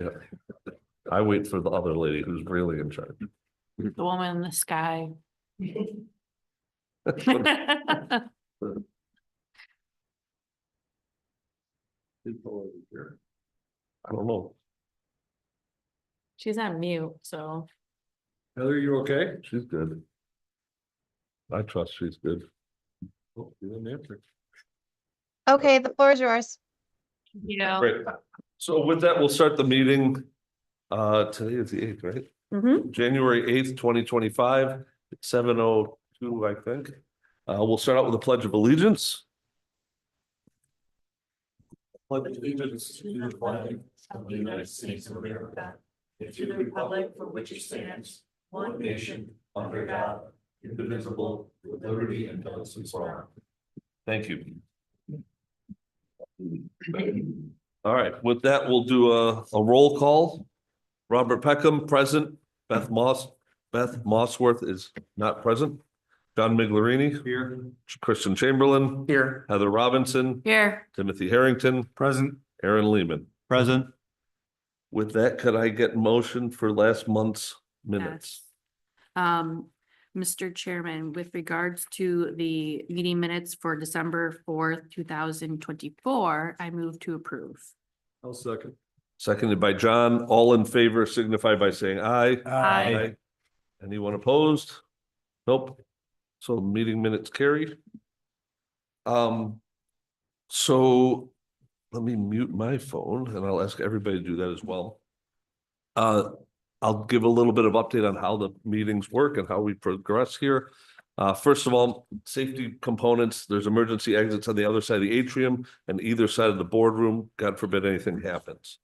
Yeah. I wait for the other lady who's really in charge. The woman in the sky. That's what- I don't know. She's on mute, so. Heather, you okay? She's good. I trust she's good. Oh, you didn't answer. Okay, the floor is yours. Yeah. Great. So with that, we'll start the meeting. Today is the 8th, right? January 8th, 2025, it's 7:02, I think. We'll start out with a pledge of allegiance. Pledge allegiance to the flag of the United States of America, and to the republic for which it stands, one nation, under God, indivisible, with liberty and justice for all. Thank you. All right, with that, we'll do a roll call. Robert Peckham, present. Beth Mossworth is not present. John Miglerini. Here. Christian Chamberlain. Here. Heather Robinson. Here. Timothy Harrington. Present. Aaron Lehman. Present. With that, could I get motion for last month's minutes? Mr. Chairman, with regards to the meeting minutes for December 4th, 2024, I move to approve. I'll second. Seconded by John. All in favor signify by saying aye. Aye. Anyone opposed? Nope. So meeting minutes carried. So let me mute my phone and I'll ask everybody to do that as well. I'll give a little bit of update on how the meetings work and how we progress here. First of all, safety components, there's emergency exits on the other side of the atrium and either side of the boardroom, God forbid anything happens.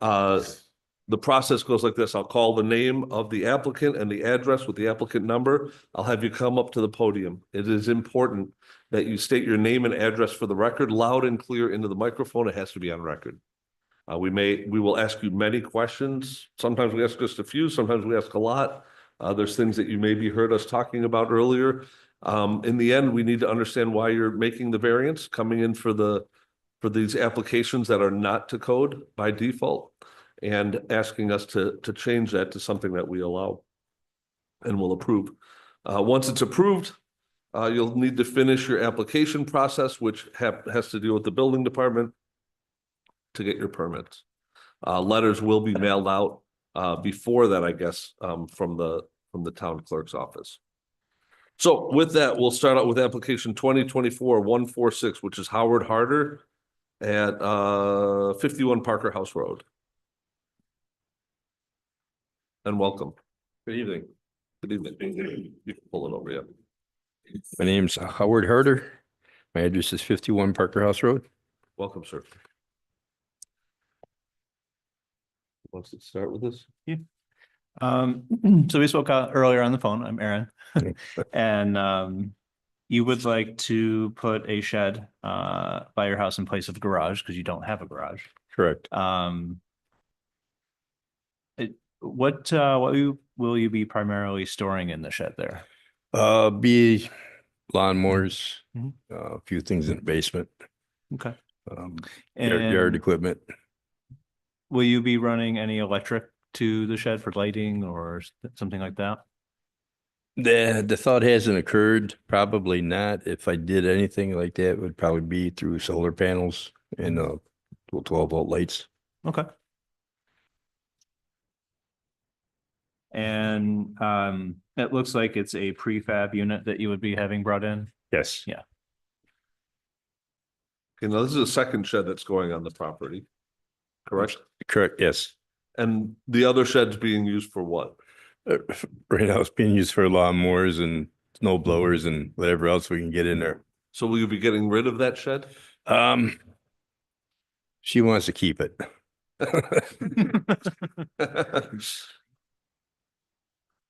The process goes like this. I'll call the name of the applicant and the address with the applicant number. I'll have you come up to the podium. It is important that you state your name and address for the record, loud and clear into the microphone. It has to be on record. We will ask you many questions. Sometimes we ask just a few, sometimes we ask a lot. There's things that you maybe heard us talking about earlier. In the end, we need to understand why you're making the variance coming in for these applications that are not to code by default and asking us to change that to something that we allow and will approve. Once it's approved, you'll need to finish your application process, which has to deal with the building department to get your permits. Letters will be mailed out before that, I guess, from the town clerk's office. So with that, we'll start out with application 2024-146, which is Howard Harder at 51 Parker House Road. And welcome. Good evening. Good evening. You can pull it over, yeah. My name's Howard Harder. My address is 51 Parker House Road. Welcome, sir. Wants to start with this? Yeah. So we spoke earlier on the phone. I'm Aaron. And you would like to put a shed by your house in place of a garage because you don't have a garage. Correct. What will you be primarily storing in the shed there? Be lawnmowers, Mhm. a few things in the basement, Okay. yard And equipment. will you be running any electric to the shed for lighting or something like that? The thought hasn't occurred, probably not. If I did anything like that, it would probably be through solar panels and 12-volt lights. Okay. And it looks like it's a prefab unit that you would be having brought in. Yes. Yeah. Okay, now this is a second shed that's going on the property, correct? Correct, yes. And the other shed's being used for what? Right now it's being used for lawnmowers and snow blowers and whatever else we can get in there. So will you be getting rid of that shed? She wants to keep it.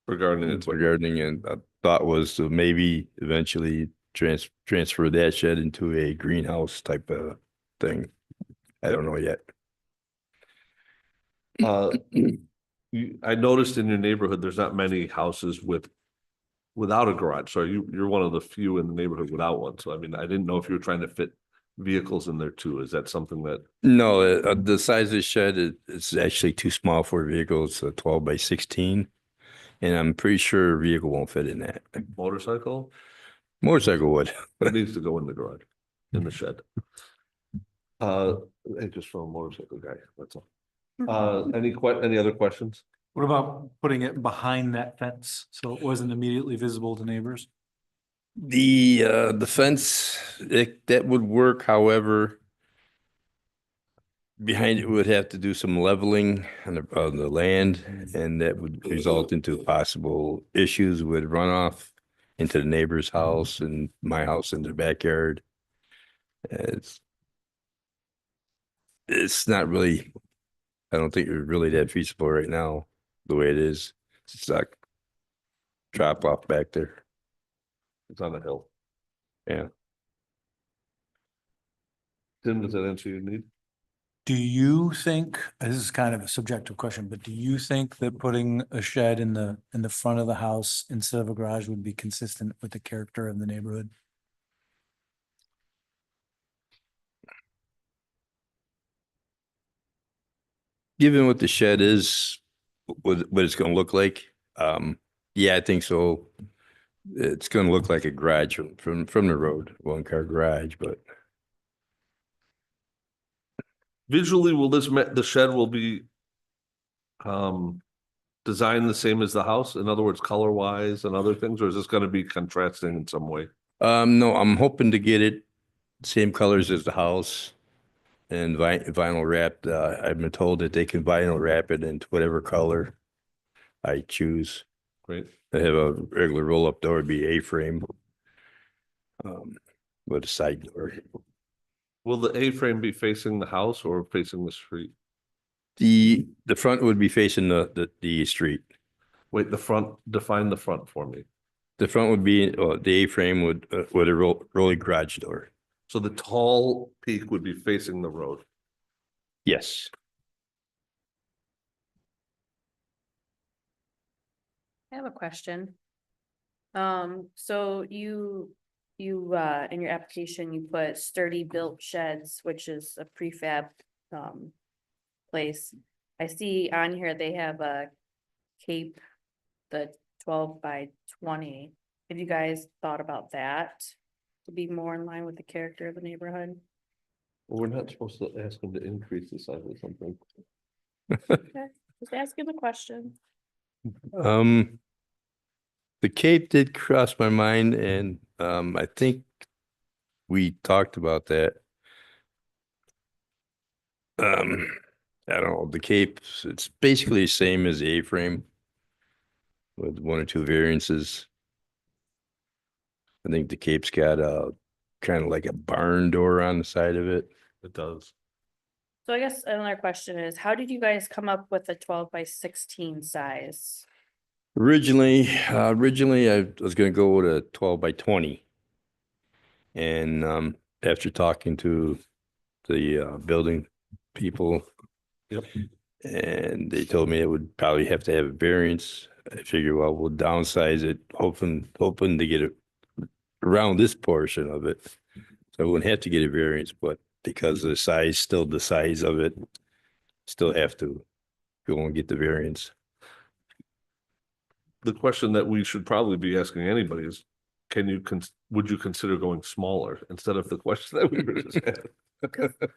Regarding it. Regarding, and a thought was to maybe eventually transfer that shed into a greenhouse type of thing. I don't know yet. I noticed in your neighborhood, there's not many houses without a garage. So you're one of the few in the neighborhood without one. So I mean, I didn't know if you were trying to fit vehicles in there too. Is that something that, No, the size of the shed is actually too small for a vehicle. It's a 12 by 16. And I'm pretty sure a vehicle won't fit in that. motorcycle? Motorcycle would. It needs to go in the garage, in the shed. And just for a motorcycle guy, that's all. Any other questions? What about putting it behind that fence so it wasn't immediately visible to neighbors? The fence, that would work, however, behind it would have to do some leveling on the land, and that would result into possible issues with runoff into the neighbor's house and my house in the backyard. It's not really, I don't think it's really that feasible right now, the way it is. It's like drop off back there. It's on a hill. Yeah. Tim, does that answer your need? Do you think, this is kind of a subjective question, but do you think that putting a shed in the front of the house instead of a garage would be consistent with the character of the neighborhood? Given what the shed is, what it's gonna look like, yeah, I think so. It's gonna look like a garage from the road, one car garage, but Visually, will the shed will be designed the same as the house? In other words, color wise and other things, or is this gonna be contrasting in some way? no, I'm hoping to get it same colors as the house and vinyl wrapped. I've been told that they can vinyl wrap it into whatever color I choose. Great. I have a regular roll up door, it'd be A-frame. With a side door. Will the A-frame be facing the house or facing the street? The front would be facing the street. Wait, the front, define the front for me. The front would be, the A-frame with a rolling garage door. So the tall peak would be facing the road. Yes. I have a question. So you, in your application, you put sturdy built sheds, which is a prefab, place. I see on here they have a cape, the 12 by 20. Have you guys thought about that? To be more in line with the character of the neighborhood? Well, we're not supposed to ask them to increase the size of something. Okay, just asking the question. The cape did cross my mind, and I think we talked about that. I don't know, the cape, it's basically the same as the A-frame with one or two variances. I think the cape's got a kind of like a barn door on the side of it. It does. So I guess another question is, how did you guys come up with a 12 by 16 size? Originally I was gonna go with a 12 by 20. And after talking to the building people. Yep. And they told me it would probably have to have a variance. I figured, well, we'll downsize it, hoping to get it around this portion of it. So I wouldn't have to get a variance, but because the size, still the size of it, still have to go and get the variance. The question that we should probably be asking anybody is, would you consider going smaller instead of the question that we were just asking?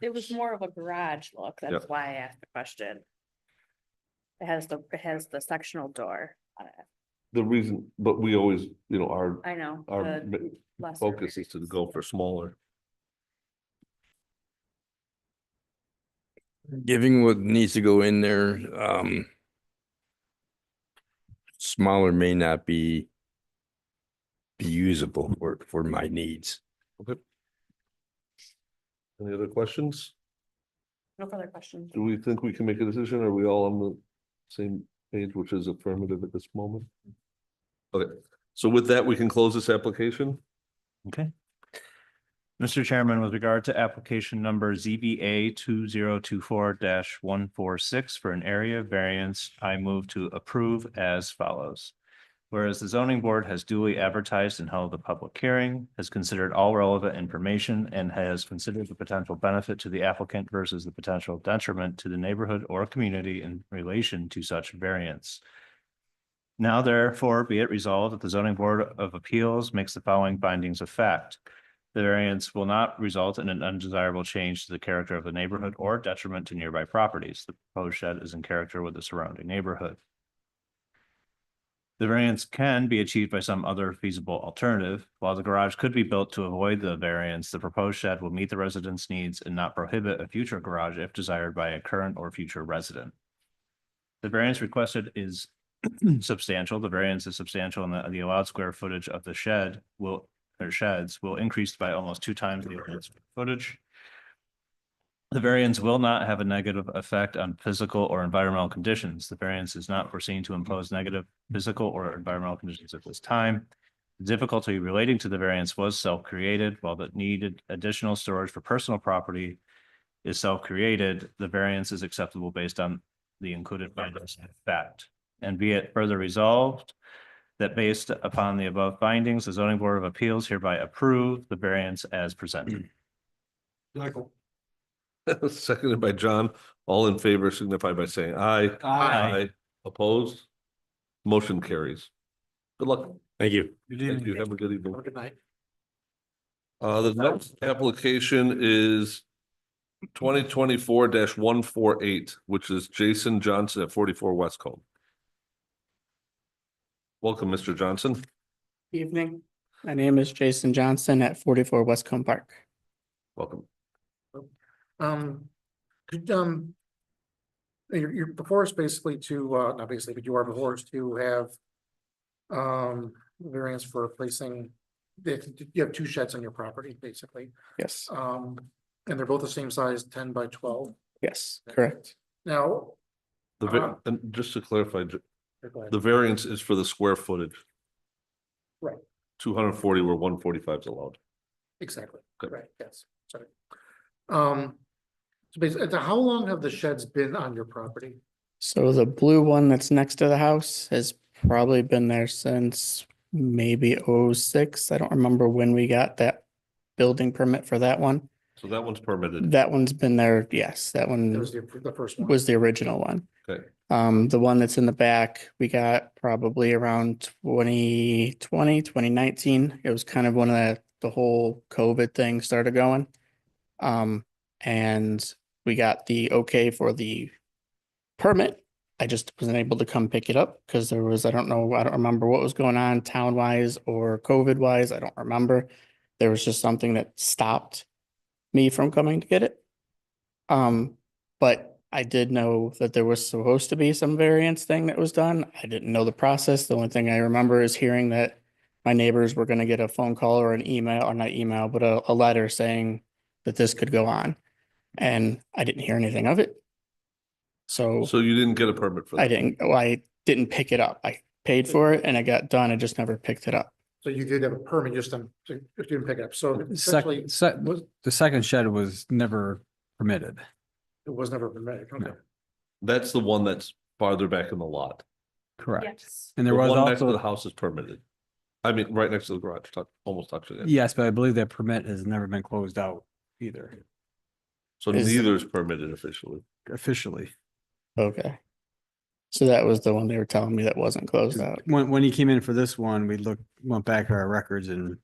It was more of a garage look, that's Yep. why I asked the question. It has the sectional door on it. The reason, but we always, I know. our the lesser focus is to variance. go for smaller. Giving what needs to go in there, smaller may not be usable for my needs. Okay. Any other questions? No further questions. Do we think we can make a decision? Are we all on the same page, which is affirmative at this moment? Okay, so with that, we can close this application. Okay. Mr. Chairman, with regard to application number ZBA 2024-146 for an area variance, I move to approve as follows. Whereas the zoning board has duly advertised and held a public hearing, has considered all relevant information, and has considered the potential benefit to the applicant versus the potential detriment to the neighborhood or community in relation to such variance. Now therefore be it resolved that the zoning board of appeals makes the following findings of fact. The variance will not result in an undesirable change to the character of the neighborhood or detriment to nearby properties. The proposed shed is in character with the surrounding neighborhood. The variance can be achieved by some other feasible alternative. While the garage could be built to avoid the variance, the proposed shed will meet the residents' needs and not prohibit a future garage if desired by a current or future resident. The variance requested is substantial. The variance is substantial, and the allowed square footage of the sheds will increase by almost 2 times the allowed square footage. The variance will not have a negative effect on physical or environmental conditions. The variance is not foreseen to impose negative physical or environmental conditions at this time. The difficulty relating to the variance was self-created. While the needed additional storage for personal property is self-created, the variance is acceptable based on the included findings of fact. And be it further resolved that based upon the above findings, the zoning board of appeals hereby approve the variance as presented. Michael. Seconded by John. All in favor signify by saying aye. Aye. Opposed? Motion carries. Good luck. Thank you. Thank you. Have a good evening. Good night. The next application is 2024-148, which is Jason Johnson at 44 Westcomb. Welcome, Mr. Johnson. Evening. My name is Jason Johnson at 44 Westcomb Park. Welcome. Could, you're before us basically to, not basically, but you are before us to have variance for placing, you have 2 sheds on your property, basically. Yes, And they're both the same size, 10 by 12. yes, correct. Now, And just to clarify, go ahead. the variance is for the square footage. Right. 240 where 145 is allowed. Exactly, Good. correct, yes, sorry. So basically, how long have the sheds been on your property? So the blue one that's next to the house has probably been there since maybe '06. I don't remember when we got that building permit for that one. So that one's permitted. That one's been there, yes, that That one was the first one. was the original one. Okay. The one that's in the back, we got probably around 2019. It was kind of when the whole COVID thing started going. And we got the okay for the permit. I just wasn't able to come pick it up because there was, I don't remember what was going on town wise or COVID wise. I don't remember. There was just something that stopped me from coming to get it. But I did know that there was supposed to be some variance thing that was done. I didn't know the process. The only thing I remember is hearing that my neighbors were going to get a phone call or an email, or not email, but a letter saying that this could go on. And I didn't hear anything of it. So So you didn't get a permit for that? I didn't pick it up. I paid for it and it got done. I just never picked it up. So you did have a permit, just if you didn't pick it up, so essentially, The second shed was never permitted. it was never permitted, okay. That's the one that's farther back in the lot. Correct. Yes. And there The was one next to the also, house is permitted. I mean, right next to the garage, almost touching it. yes, but I believe that permit has never been closed out either So Is- neither is permitted officially. officially. Okay. So that was the one they were telling me that wasn't closed out. When he came in for this one, went back to our records and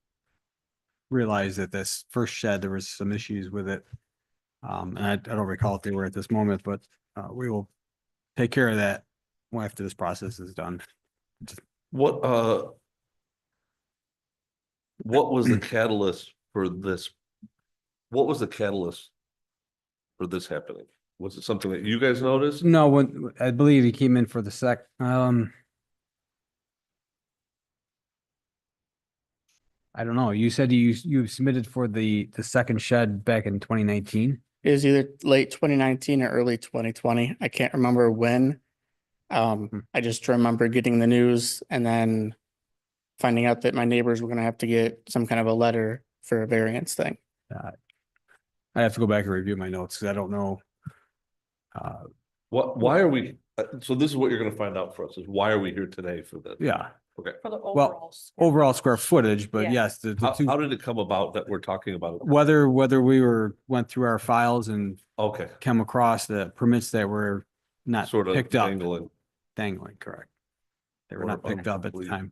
realized that this first shed, there was some issues with it. And I don't recall if they were at this moment, but we will take care of that after this process is done. What was the catalyst for this? What was the catalyst for this happening? Was it something that you guys noticed? No, when I believe he came in for the I don't know. You said you submitted for the second shed back in 2019. It was either late 2019 or early 2020. I can't remember when. I just remember getting the news and then finding out that my neighbors were gonna have to get some kind of a letter for a variance thing. I have to go back and review my notes because I don't know. Why are we, so this is what you're gonna find out for us, is why are we here today for this? Yeah. For the Well, overall. overall square footage, but Yeah. yes, the How two, did it come about that we're talking about it? whether we went through our files and Okay, come across the permits that were not sort of picked up. dangling. Correct. They were Or not picked up at the incomplete. time.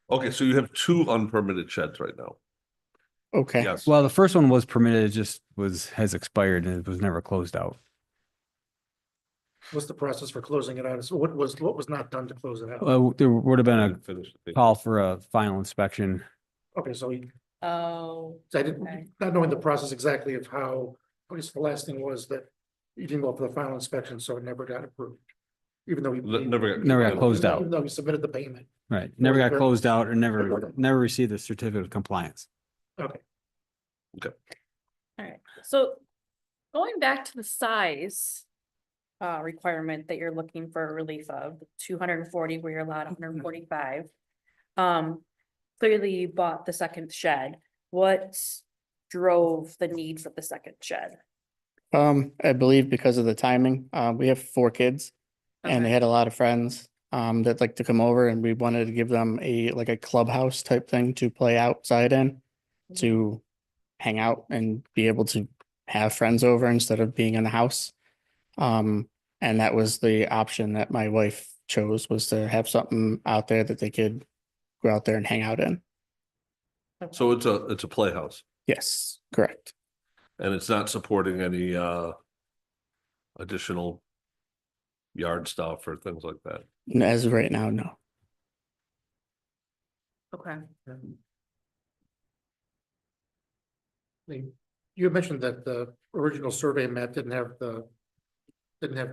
Okay, so you have two unpermitted sheds right now. Okay. Yes. Well, the first one was permitted, it just has expired and it was never closed out. What's the process for closing it out? So what was not done to close it out? Well, there would have been a Didn't finish the- call for a final inspection. Okay, so Oh, I didn't, Okay. not knowing the process exactly of how, I guess the last thing was that you didn't go for the final inspection, so it never got approved. Even though we. Never got closed out. Even though we submitted the payment. Right. Never got Very- closed out or never received a certificate of compliance. Okay. all right. So going back to the size requirement that you're looking for relief of, 240 where you're allowed 145. Clearly you bought the second shed. What drove the need for the second shed? I believe because of the timing, we have 4 kids and they Okay. had a lot of friends that like to come over and we wanted to give them like a clubhouse type thing to play outside in, to hang out and be able to have friends over instead of being in the house. And that was the option that my wife chose, was to have something out there that they could go out there and hang out in. So it's a playhouse Yes, correct. and it's not supporting any additional yard stuff or things like that. And as of right now, no. Okay. You had mentioned that the original survey map didn't have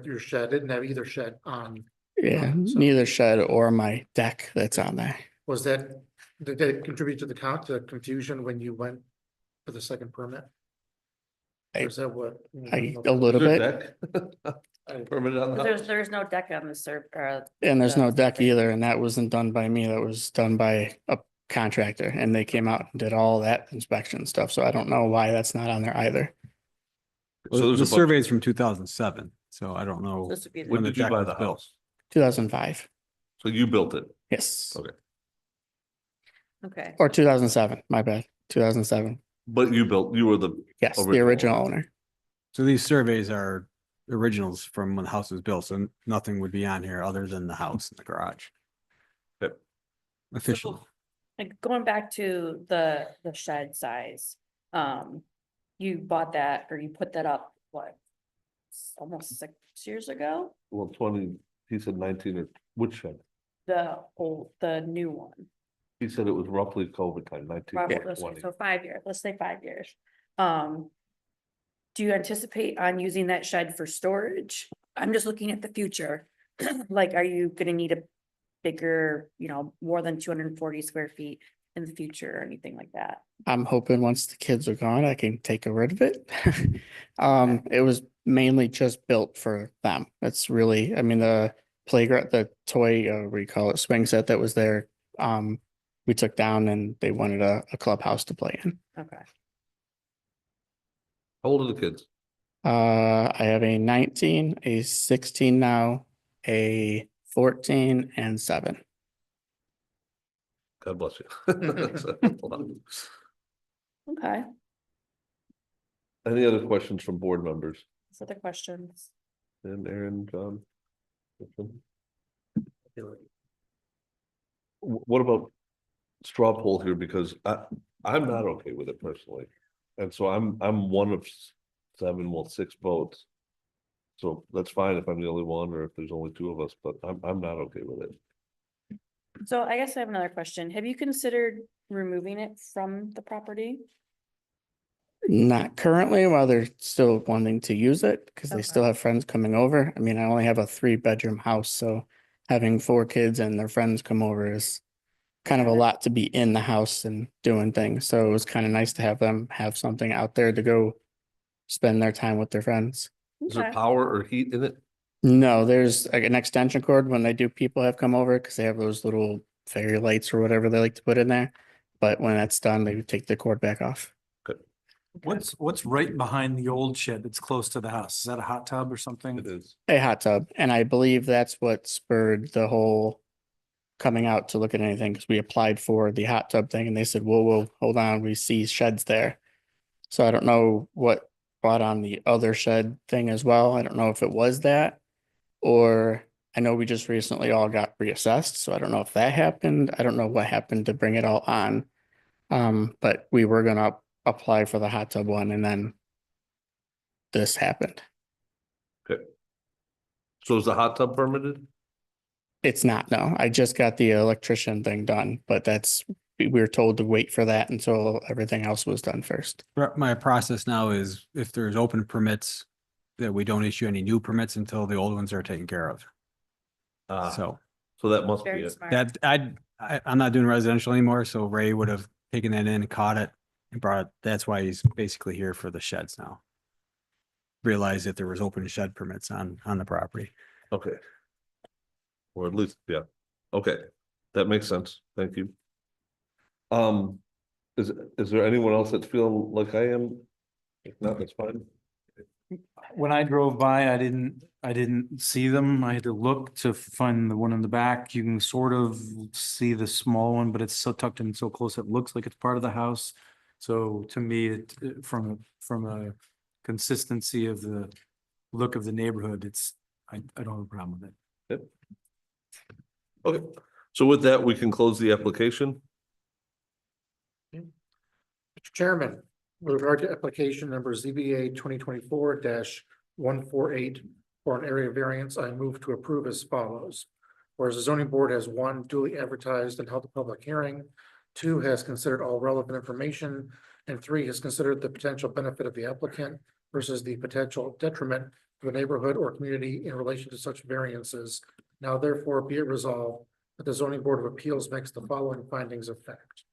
your shed, didn't have either shed on. Yeah, So- neither shed or my deck that's on there. Was that, did that contribute to the confusion when you went for the second permit? Or is that what? A little Is there bit, deck permitted on the house? There's no deck on the and there's no deck survey. either, and that wasn't done by me, that was done by a contractor, and they came out and did all that inspection stuff, so I don't know why that's not on there either. So there's The a bunch- survey is from 2007, so I don't know. This would be the- When the did you deck buy was the built. house? 2005, So you built it? yes, Okay. Okay. or 2007, my bad, 2007, But you were the, yes, the Original original owner. owner. So these surveys are originals from when the house was built, so nothing would be on here other than the house and the garage. Yep. Officially. Like going back to the shed size, you bought that or you put that up, what? Almost 6 years ago, well, 20, he said 19 or which shed? the new one. He said it was roughly COVID time, 19 Roughly, or 20. So 5 years, let's say 5 years. Do you anticipate on using that shed for storage? I'm just looking at the future. Like, are you gonna need a bigger, more than 240 square feet in the future or anything like that? I'm hoping once the kids are gone, I can take rid of it. It was mainly just built for them. It's really, I mean, the playground, the toy, what do you call it, swing set that was there. We took down and they wanted a clubhouse to play in. Okay. How old are the kids? I have a 19, a 16 now, a 14 and 7. God bless you. That's a lot. Okay. Any other questions from board members? Other questions? And Aaron, John? What about straw poll here? Because I'm not okay with it personally. And so I'm one of 6 votes. So that's fine if I'm the only one or if there's only 2 of us, but I'm not okay with it. So I guess I have another question. Have you considered removing it from the property? Not currently, while they're still wanting to use it, because they Okay. still have friends coming over. I mean, I only have a 3-bedroom house, so having 4 kids and their friends come over is kind of a Okay. lot to be in the house and doing things. So it was kind of nice to have them have something out there to go spend their time with their friends. Is there Okay. power or heat in it? No, there's like an extension cord when they do, people have come over because they have those little fairy lights or whatever they like to put in there. But when that's done, they take the cord back off. What's right behind the old shed that's close to the house? Is that a hot tub or something? It is. A hot tub. And I believe that's what spurred the whole coming out to look at anything because we applied for the hot tub thing and they said, whoa, hold on, we see sheds there. So I don't know what brought on the other shed thing as well. I don't know if it was that, or I know we just recently all got reassessed, so I don't know if that happened. I don't know what happened to bring it all on. But we were gonna apply for the hot tub one and then this happened. So is the hot tub permitted? It's not, no. I just got the electrician thing done, but we were told to wait for that until everything else was done first. My process now is if there's open permits, that we don't issue any new permits until the old ones are taken care of. So So that must be Very it. smart. that I'm not doing residential anymore, so Ray would have taken that in and caught it and brought it. That's why he's basically here for the sheds now. Realized that there was open shed permits on the property. Okay. Or at least, yeah. Okay, that makes sense. Thank you. Is there anyone else that's feeling like I am? If not, that's fine. When I drove by, I didn't see them. I had to look to find the one in the back. You can sort of see the small one, but it's so tucked in so close, it looks like it's part of the house. So to me, from a consistency of the look of the neighborhood, I don't have a problem with it. Yep. Okay, so with that, we can close the application. Mr. Chairman, with regard to application number ZBA 2024-148 for an area variance, I move to approve as follows. Whereas the zoning board has 1, duly advertised and held a public hearing, 2, has considered all relevant information, and 3, has considered the potential benefit of the applicant versus the potential detriment to the neighborhood or community in relation to such variances. Now therefore be it resolved that the zoning board of appeals makes the following findings of fact.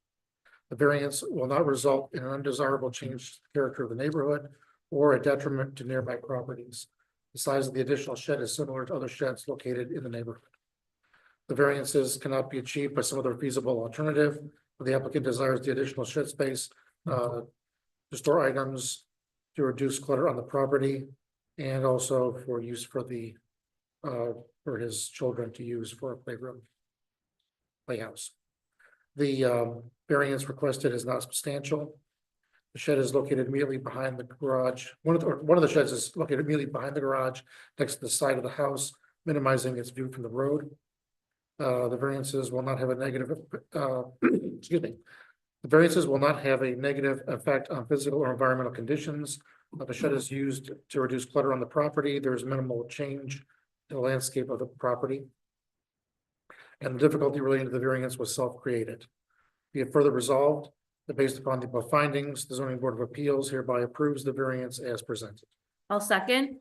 The variance will not result in an undesirable change to the character of the neighborhood or a detriment to nearby properties. The size of the additional shed is similar to other sheds located in the neighborhood. The variances cannot be achieved by some other feasible alternative. The applicant desires the additional shed space to store items, to reduce clutter on the property, and also for use for his children to use for a playhouse. The variance requested is not substantial. The shed is located immediately behind the garage. One of the sheds is located immediately behind the garage, next to the side of the house, minimizing its view from the road. The variances will not have a negative, excuse me. The variances will not have a negative effect on physical or environmental conditions. The shed is used to reduce clutter on the property. There is minimal change in the landscape of the property. And the difficulty relating to the variance was self-created. Be it further resolved that based upon the above findings, the zoning board of appeals hereby approves the variance as presented. I'll second.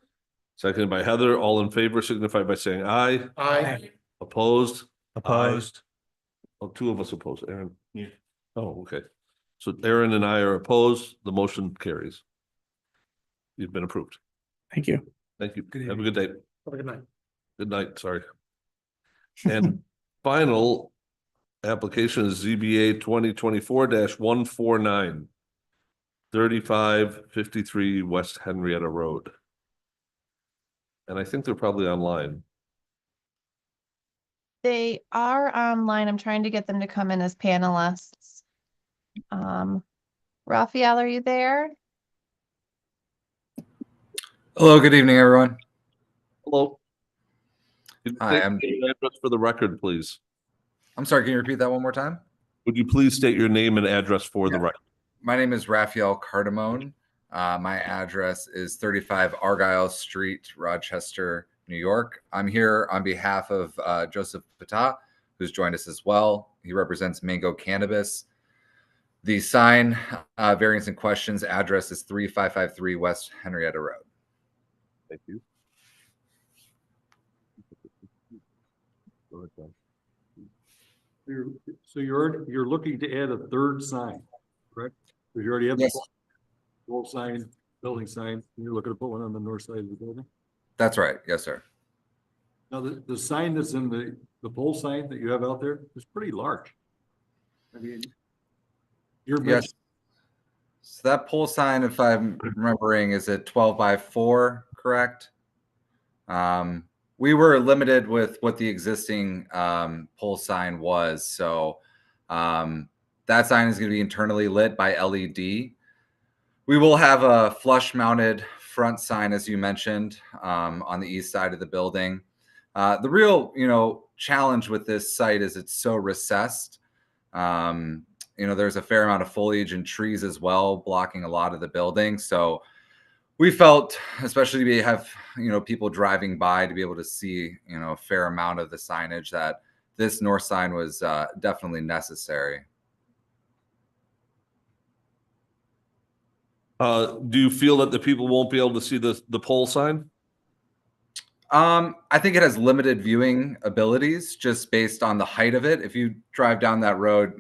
Seconded by Heather. All in favor signify by saying aye. Aye. Opposed? Opposed. Oh, 2 of us opposed, Aaron. Yeah. Oh, okay. So Aaron and I are opposed. The motion carries. You've been approved. Thank you. Thank you. Good Have a good day. Have a good night. Good night, sorry. And final application is ZBA 2024-149. 3553 West Henrietta Road. And I think they're probably online. They are online. I'm trying to get them to come in as panelists. Raphael, are you there? Hello, good evening, everyone. Hello. Could you Hi, state I'm- your name and address for the record, please? I'm sorry, can you repeat that one more time? Would you please state your name and address for the Yeah. record? My name is Raphael Cardamone. My address is 35 Argyle Street, Rochester, New York. I'm here on behalf of Joseph Patah, who's joined us as well. He represents Mango Cannabis. The sign variance in questions address is 3553 West Henrietta Road. Thank you. Go ahead, John. So you're looking to add a third sign, correct? Because you already have Yes. the wall sign, building sign, and you're looking to put one on the north side of the building? That's right. Yes, sir. Now, the sign that's in the pole sign that you have out there is pretty large. I mean, you're Yes. So that pole sign, if I'm remembering, is a 12 by 4, correct? we were limited with what the existing pole sign was. So that sign is going to be internally lit by LED. We will have a flush mounted front sign, as you mentioned, on the east side of the building. The real, challenge with this site is it's so recessed. There's a fair amount of foliage and trees as well, blocking a lot of the building. So we felt, especially to have, people driving by to be able to see, a fair amount of the signage, that this north sign was definitely necessary. Do you feel that the people won't be able to see the pole sign? I think it has limited viewing abilities just based on the height of it. If you drive down that road,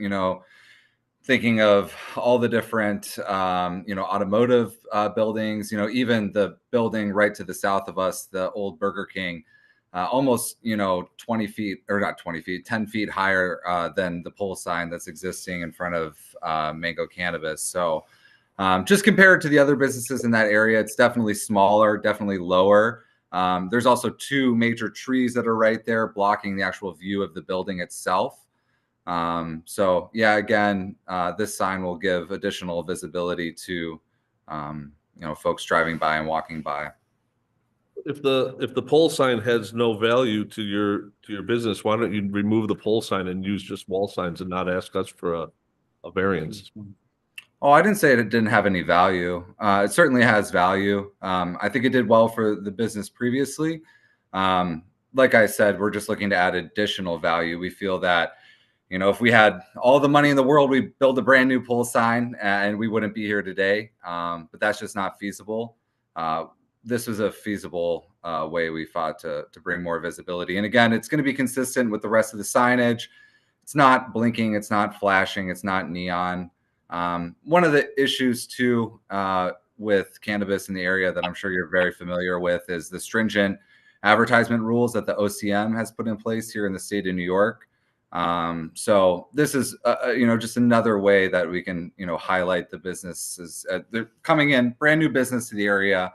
thinking of all the different, automotive buildings, even the building right to the south of us, the old Burger King, almost, 20 feet, or not 20 feet, 10 feet higher than the pole sign that's existing in front of Mango Cannabis. So just compared to the other businesses in that area, it's definitely smaller, definitely lower. There's also 2 major trees that are right there blocking the actual view of the building itself. So yeah, again, this sign will give additional visibility to, folks driving by and walking by. If the pole sign has no value to your business, why don't you remove the pole sign and use just wall signs and not ask us for a variance? Oh, I didn't say it didn't have any value. It certainly has value. I think it did well for the business previously. Like I said, we're just looking to add additional value. We feel that, if we had all the money in the world, we'd build a brand new pole sign and we wouldn't be here today. But that's just not feasible. This was a feasible way we thought to bring more visibility. And again, it's going to be consistent with the rest of the signage. It's not blinking, it's not flashing, it's not neon. One of the issues too with cannabis in the area that I'm sure you're very familiar with is the stringent advertisement rules that the OCM has put in place here in the state of New York. So this is just another way that we can highlight the businesses. They're coming in, brand new business to the area.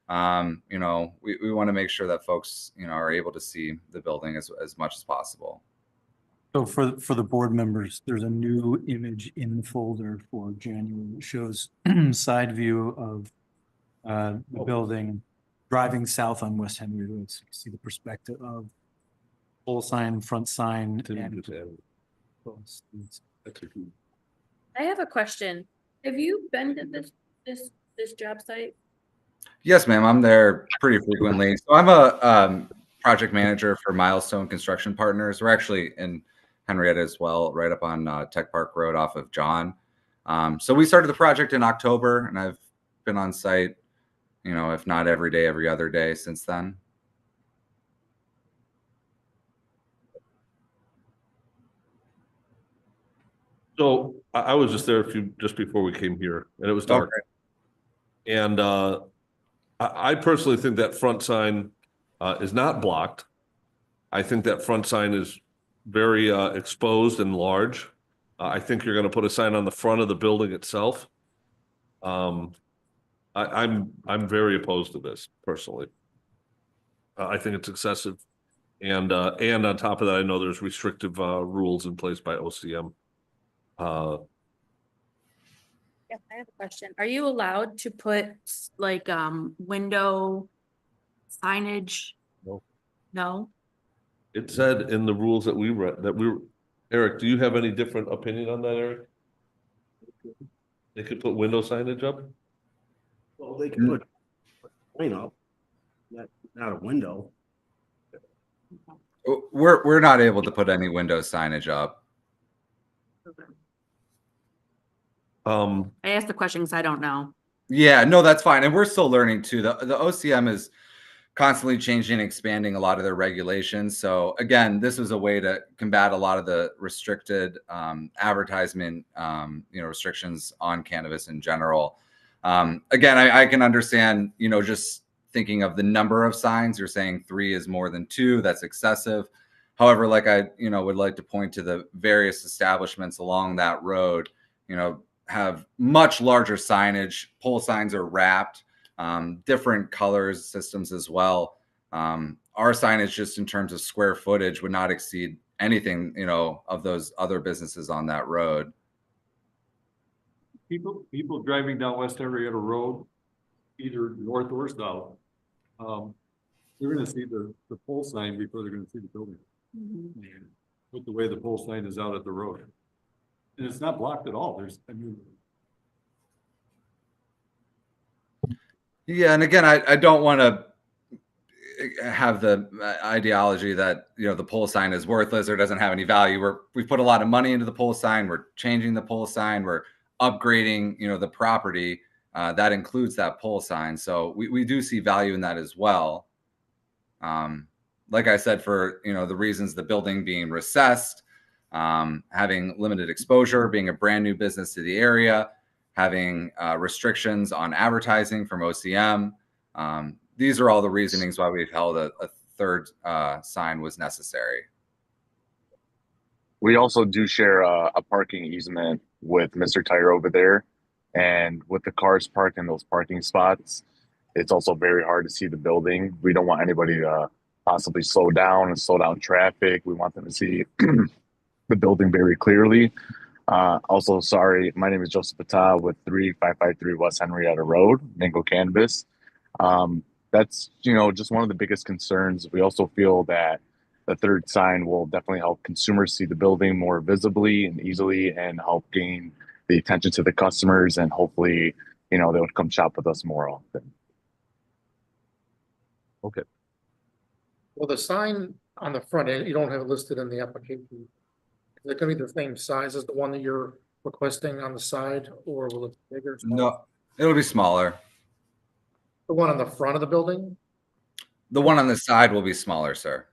We want to make sure that folks are able to see the building as much as possible. So for the board members, there's a new image in the folder for January that shows side view of the building driving south on West Henry Road. So you see the perspective of pole sign, front sign. I have a question. Have you been to this job site? Yes, ma'am. I'm there pretty frequently. So I'm a project manager for Milestone Construction Partners. We're actually in Henrietta as well, right up on Tech Park Road off of John. So we started the project in October, and I've been on site, if not every day, every other day since then. So I was just there just before we came here, and it was dark. Okay. And I personally think that front sign is not blocked. I think that front sign is very exposed and large. I think you're going to put a sign on the front of the building itself. I'm very opposed to this personally. I think it's excessive, and on top of that, I know there's restrictive rules in place by OCM. Yes, I have a question. Are you allowed to put like window signage? No. No? It said in the rules that we read Eric, do you have any different opinion on that, Eric? They could put window signage up? Well, they can put, not a window. We're not able to put any window signage up. I asked the question because I don't know. Yeah, no, that's fine. And we're still learning too. The OCM is constantly changing and expanding a lot of their regulations. So again, this was a way to combat a lot of the restricted advertisement, restrictions on cannabis in general. Again, I can understand, just thinking of the number of signs. You're saying 3 is more than 2. That's excessive. However, like I, would like to point to the various establishments along that road, have much larger signage. Pole signs are wrapped, different colors, systems as well. our signage, just in terms of square footage, would not exceed anything, you know, of those other businesses on that road. People driving down West Henrietta Road, either north or south, they're gonna see the pole sign before they're gonna see the building. With the way the pole sign is out at the road. And it's not blocked at all. There's, I mean. Yeah, and again, I don't want to have the ideology that, you know, the pole sign is worthless or doesn't have any value. We've put a lot of money into the pole sign. We're changing the pole sign. We're upgrading, you know, the property that includes that pole sign. So we do see value in that as well. Like I said, for, you know, the reasons, the building being recessed, having limited exposure, being a brand new business to the area, having restrictions on advertising from OCM. These are all the reasonings why we've held a third sign was necessary. We also do share a parking easement with Mr. Tire over there. And with the cars parked in those parking spots, it's also very hard to see the building. We don't want anybody to possibly slow down and slow down traffic. We want them to see the building very clearly. Also, sorry, my name is Joseph Patah with 3553 West Henrietta Road, Mango Cannabis. That's, you know, just one of the biggest concerns. We also feel that the third sign will definitely help consumers see the building more visibly and easily and help gain the attention to the customers, and hopefully, you know, they would come shop with us more often. Okay. Well, the sign on the front end, you don't have it listed in the application. Is it gonna be the same size as the one that you're requesting on the side, or will it be bigger? Smaller? No, it'll be smaller. The one on the front of the building? The one on the side will be smaller, sir.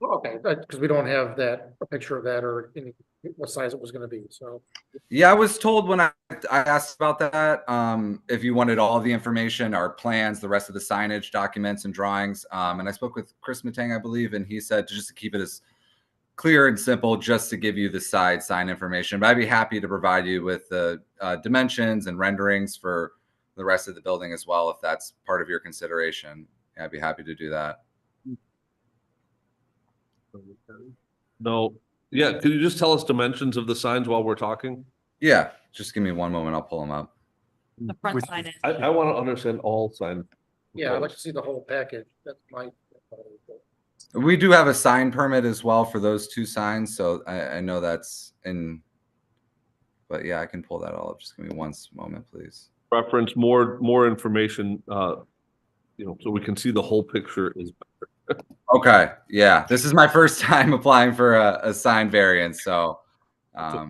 Okay, because we don't have that, a picture of that or any, what size it was gonna be, so. Yeah, I was told when I asked about that, if you wanted all the information, our plans, the rest of the signage, documents, and drawings. And I spoke with Chris Matang, I believe, and he said just to keep it as clear and simple, just to give you the side sign information. But I'd be happy to provide you with the dimensions and renderings for the rest of the building as well, if that's part of your consideration. Yeah, I'd be happy to do that. No, yeah, could you just tell us dimensions of the signs while we're talking? Yeah, just give me one moment. I'll pull them up. The front sign is. I want to understand all sign. Yeah, I'd like to see the whole package. That's my. We do have a sign permit as well for those two signs, so I know that's in. But yeah, I can pull that all up. Just give me one moment, please. Reference more information, you know, so we can see the whole picture is better. Okay, yeah, this is my first time applying for a sign variance, so yeah,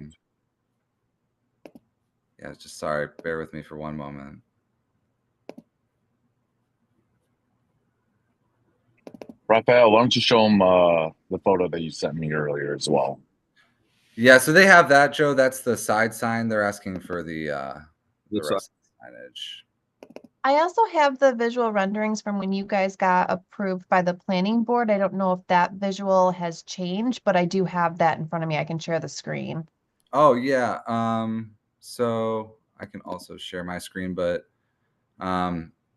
just sorry, bear with me for one moment. Raphael, why don't you show them the photo that you sent me earlier as well? Yeah, so they have that, Joe. That's the side sign. They're asking for the rest of the signage. I also have the visual renderings from when you guys got approved by the planning board. I don't know if that visual has changed, but I do have that in front of me. I can share the screen. Oh yeah. So I can also share my screen, but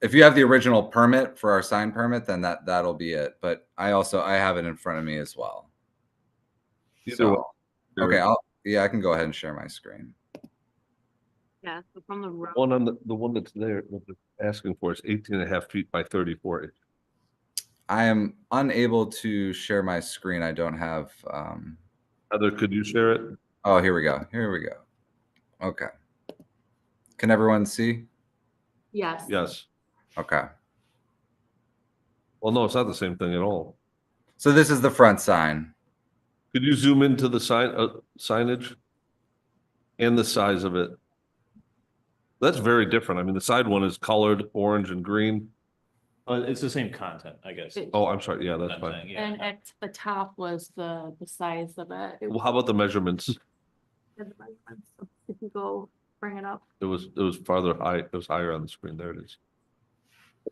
if you have the original permit for our sign permit, then that'll be it. But I have it in front of me as well. So, okay, I can go ahead and share my screen. Yeah, so from the road. One on the one that's there, what they're asking for is 18.5 feet by 34 inches. I am unable to share my screen. I don't have. Heather, could you share it? Oh, here we go. Here we go. Okay. Can everyone see? Yes. Yes. Okay. Well, no, it's not the same thing at all. So this is the front sign. Could you zoom into the signage and the size of it? That's very different. I mean, the side one is colored orange and green. It's the same content, I guess. Oh, I'm sorry. Yeah, that's I'm fine. saying, yeah. And at the top was the size of it. Well, how about the measurements? If you go bring it up. It was farther high. It was higher on the screen. There it is.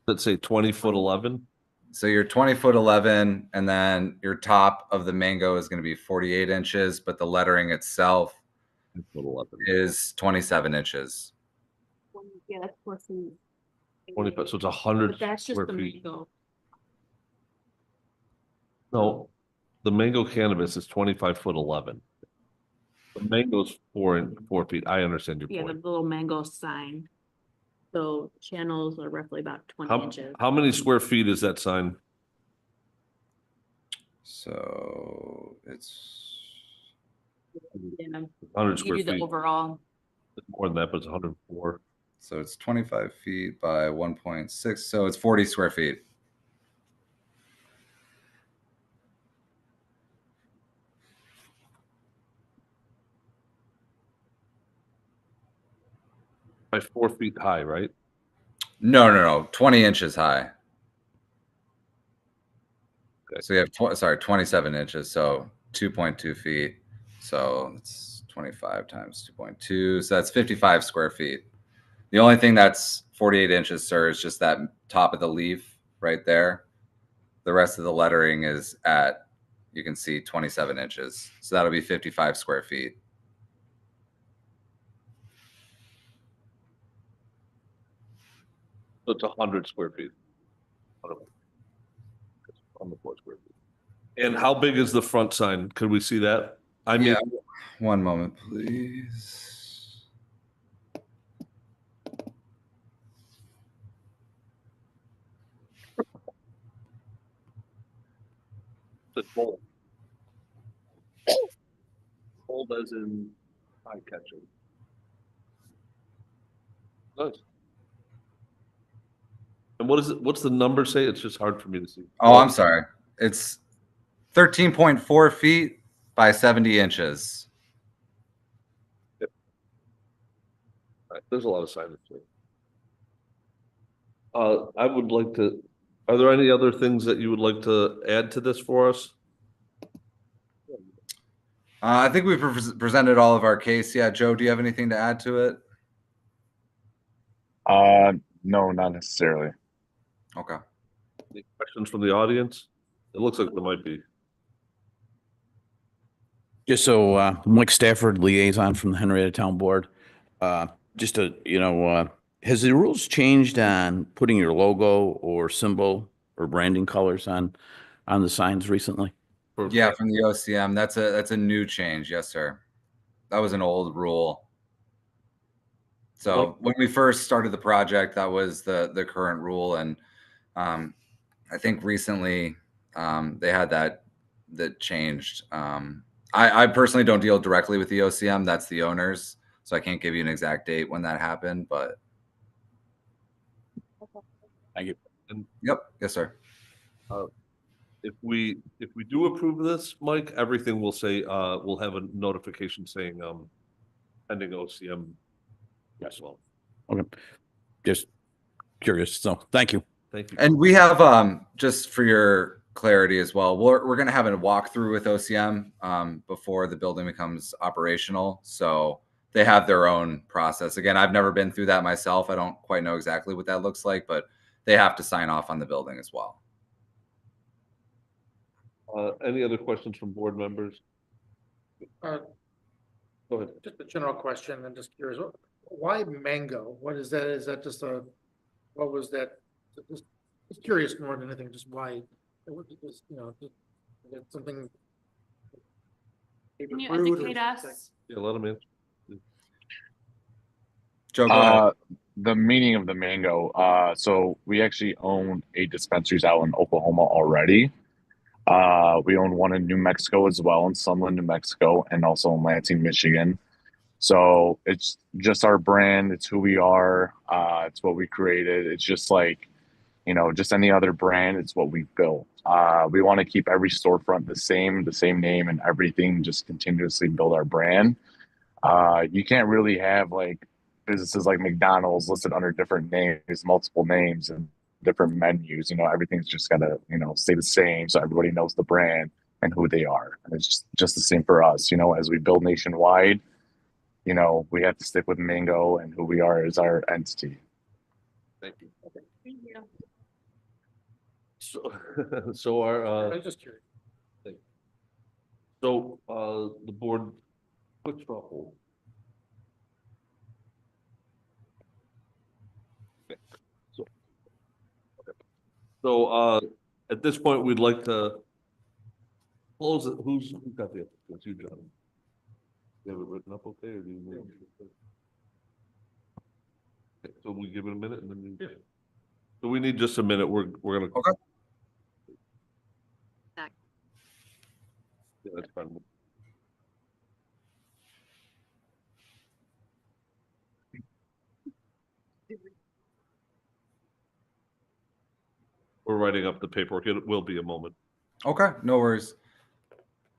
Let's say 20 foot 11. So you're 20 foot 11, and then your top of the mango is going to be 48 inches, but the lettering itself is 27 inches. Yeah, that's 4 feet. 20 foot, so it's 100 But that's just square the feet. mango. No, the mango cannabis is 25'11". The mango's 4 feet. I understand your Yeah, the point. little mango sign. So channels are roughly about 20 How, inches. how many square feet is that sign? So it's 100 You square do the feet. overall. It's more than that, but it's 104. so it's 25 feet by 1.6. So it's 40 square feet. By 4 feet high, right? No. 20 inches high. Okay. So you have 27 inches. So 2.2 feet. So it's 25 times 2.2. So that's 55 square feet. The only thing that's 48 inches, sir, is just that top of the leaf right there. The rest of the lettering is at, you can see 27 inches. So that'll be 55 square feet. So it's 100 square feet. 104 square feet. And how big is the front sign? Could we see that? I mean, Yeah. One moment, please. the bold. Bold as in eye catching. Nice. And what is it? What's the number say? It's just hard for me to see. Oh, I'm sorry. It's 13.4 feet by 70 inches. Right, there's a lot of signage there. I would like to, are there any other things that you would like to add to this for us? I think we've presented all of our case. Yeah, Joe, do you have anything to add to it? No, not necessarily. Okay. Any questions from the audience? It looks like there might be. Just so, Mike Stafford, liaison from the Henrietta Town Board. Just to, has the rules changed on putting your logo or symbol or branding colors on the signs recently? Yeah, from the OCM. That's a new change. Yes, sir. That was an old rule. So when we first started the project, that was the current rule, and I think recently they had that changed. I personally don't deal directly with the OCM. That's the owners, so I can't give you an exact date when that happened. But thank you. And yep, yes, sir. If we do approve this, Mike, everything will say we'll have a notification saying pending OCM as well. Okay. Just curious. So thank you. Thank you. And we have just for your clarity as well, we're going to have a walkthrough with OCM before the building becomes operational. So they have their own process. Again, I've never been through that myself. I don't quite know exactly what that looks like, but they have to sign off on the building as well. Any other questions from board members? Uh, Go ahead. Just a general question. I'm just curious, why mango? What is that? Is that just what was that? Just curious more than anything, just why, just, something. Can you fruit or educate something? us? Yeah, let them in. Joe, go ahead. The meaning of the mango. So we actually own 8 dispensaries out in Oklahoma already. We own one in New Mexico as well, in Sunland, New Mexico, and also in Lansing, Michigan. So it's just our brand. It's who we are. It's what we created. It's just like, just any other brand. It's what we built. We want to keep every storefront the same name and everything, just continuously build our brand. You can't really have like businesses like McDonald's listed under different names, multiple names and different menus. Everything's just gotta, stay the same so everybody knows the brand and who they are. And it's just the same for us. As we build nationwide, we have to stick with Mango and who we are as our entity. Thank you. Thank you. So our I'm just curious. so the board, quick straw poll. Okay. So at this point, we'd like to close it. Who got the, it's you, John. You have it written up okay, or do you need? Okay, so we give it a minute and then we. So we need just a minute. We're gonna. Okay. Yeah, that's fine. We're writing up the paperwork. It will be a moment. Okay, no worries.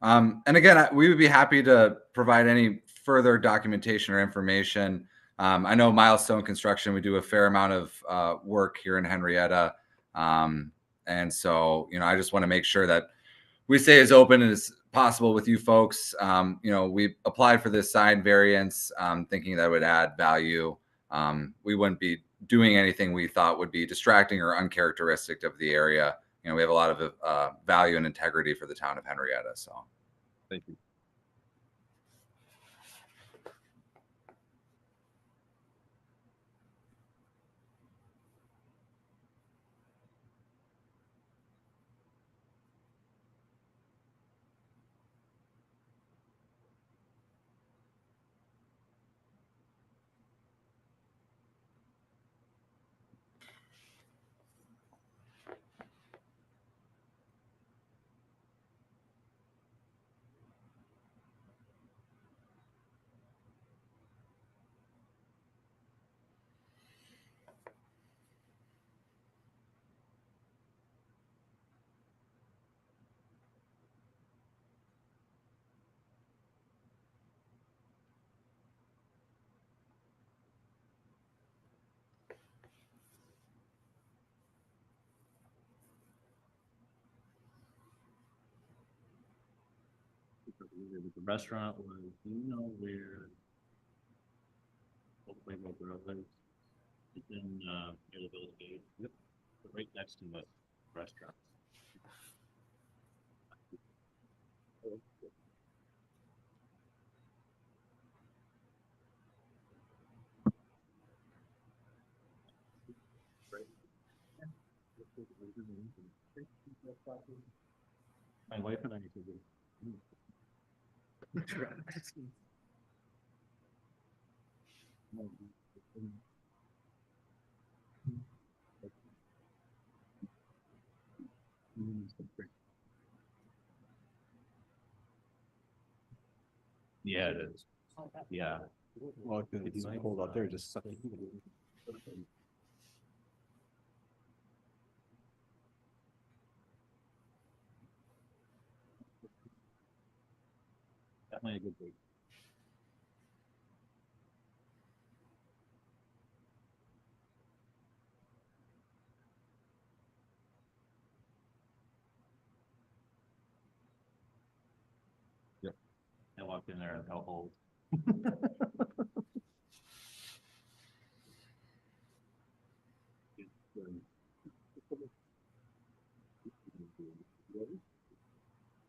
And again, we would be happy to provide any further documentation or information. I know Milestone Construction, we do a fair amount of work here in Henrietta. And so, I just want to make sure that we stay as open as possible with you folks. We applied for this sign variance, thinking that would add value. We wouldn't be doing anything we thought would be distracting or uncharacteristic of the area. We have a lot of value and integrity for the town of Henrietta. So, thank you. The restaurant was, where. Hopefully, it's in, near the village gate. Yep. Right next to the restaurant. My wife and I need to do. Yeah, it is. Yeah. Well, it's cold out there, just. Definitely a good week. Yep. I walked in there and felt old.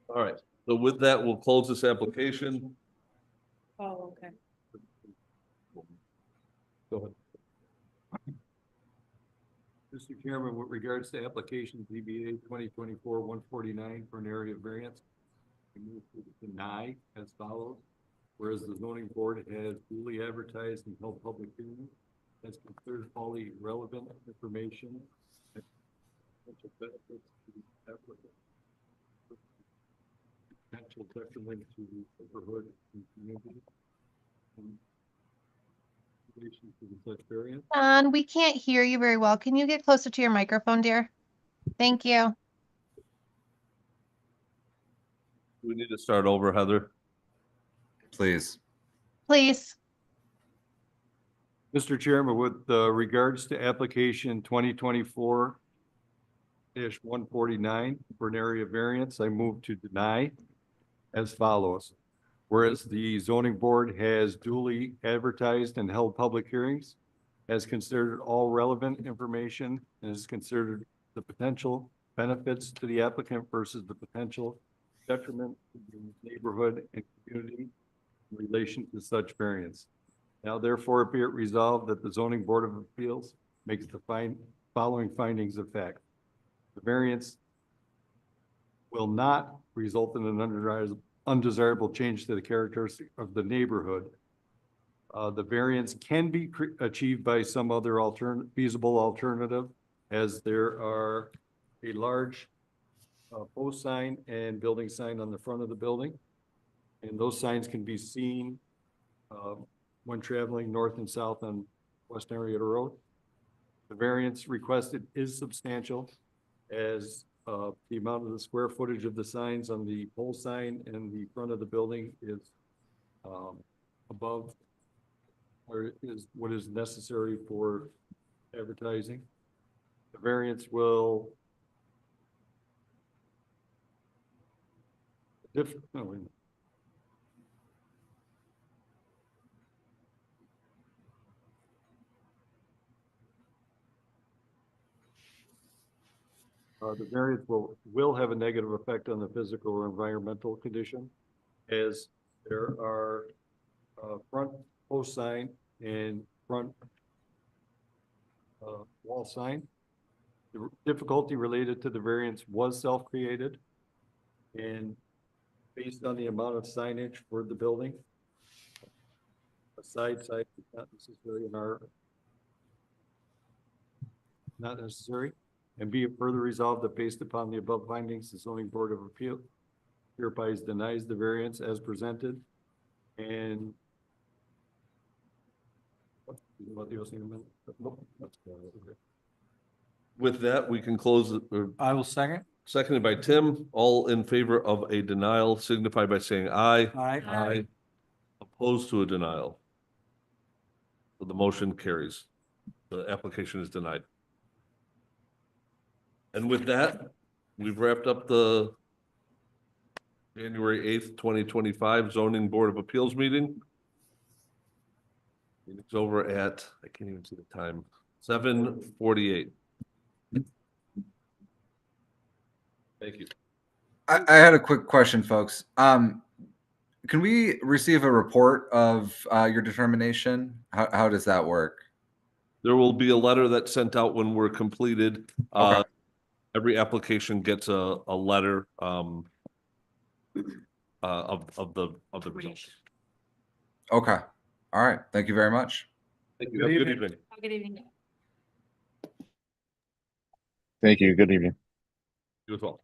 All right. So with that, we'll close this application. Oh, okay. Go ahead. Mr. Chairman, with regards to application ZBA 2024-149 for an area variance, we move to deny as follows. Whereas the zoning board has duly advertised and held public hearings, has considered all the relevant information and potential benefits to the applicant, potential detriment to the neighborhood and community, and relation to the such variance. We can't hear you very well. Can you get closer to your microphone, dear? Thank you. We need to start over, Heather. please. Please. Mr. Chairman, with regards to application 2024-149 for an area variance, I move to deny as follows. Whereas the zoning board has duly advertised and held public hearings, has considered all relevant information, and has considered the potential benefits to the applicant versus the potential detriment to the neighborhood and community in relation to such variance. Now therefore be it resolved that the zoning board of appeals makes the following findings of fact. The variance will not result in an undesirable change to the characteristics of the neighborhood. The variance can be achieved by some other feasible alternative, as there are a large post sign and building sign on the front of the building. And those signs can be seen when traveling north and south on West Henrietta Road. The variance requested is substantial, as the amount of the square footage of the signs on the pole sign and the front of the building is above or is what is necessary for advertising. The variance will the variance will have a negative effect on the physical or environmental condition, as there are front post sign and front wall sign. The difficulty related to the variance was self-created and based on the amount of signage for the building. A side is not necessarily not necessary. And be it further resolved that based upon the above findings, the zoning board of appeal hereby denies the variance as presented. And with that, we can close it. I will second. Seconded by Tim. All in favor of a denial signify by saying aye. Aye. Aye. Opposed to a denial. So the motion carries. The application is denied. And with that, we've wrapped up the January 8th, 2025 zoning board of appeals meeting. It's over at, I can't even see the time, 7:48. Thank you. I had a quick question, folks. Can we receive a report of your determination? How does that work? There will be a letter that's sent out when we're completed. Okay. Every application gets a letter of the results. Okay. All right. Thank you very much. Thank you. Have a good evening. Good evening. Thank you. Good evening. You as well.